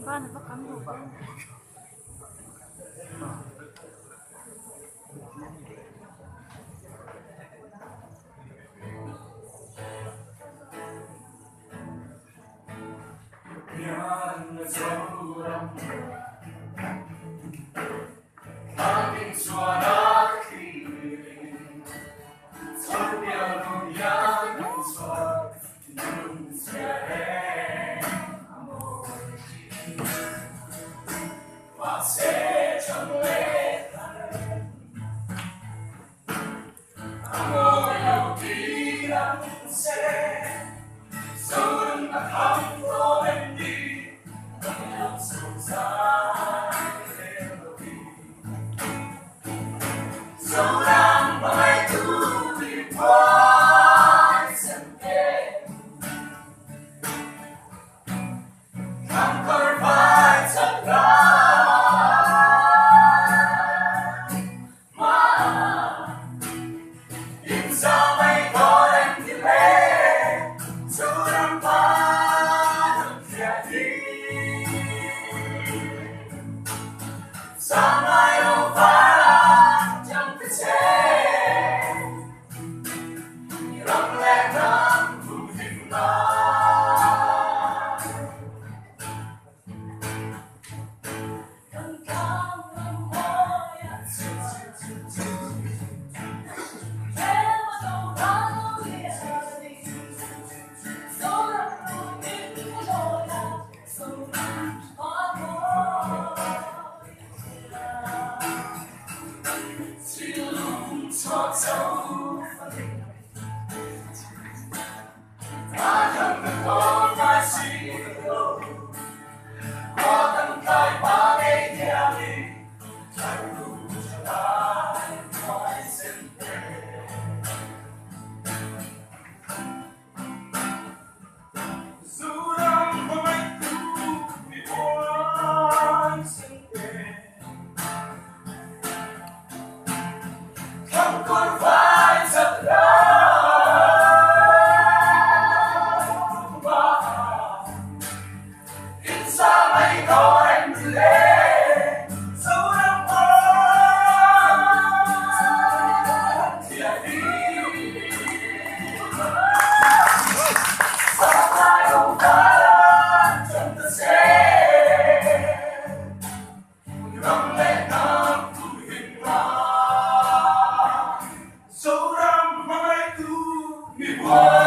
Paano ba kami ba? Yan seorang kami suara kiri Sebiar dunia nusa Indonesia amor Masih cembetan Amor yang tidak se Sớm đã thăm có em đi Nắng ấm sầu xa em đi Dẫu đang mãi thu vì quá dần kề Không còn phải thật ra Mà nhìn ra mây có em thì lên Dẫu đang Sáng mai đâu phải là chẳng thể chết Lặng lẽ nắng cùng hình ta Cơn cao ngầm môi Em bắt đầu đau liền Dẫu đã không biết rồi là Dẫu đã hóa môi Chỉ lúc cho dấu phận Ta chẳng được có mai suy đâu Có tầm tay ba ngày theo đi Chẳng đủ cho ta nói xin về Dù đang có mấy thứ vì oan xin về Không còn phải giật ra Mà ít ra mây có em thì lên Dẫu đang qua thì hãy đi Sáng mai không phải là chẳng ta sẽ Nắm lên nắm cùng hình hoa Dẫu đang mãi cứ mỉm hoa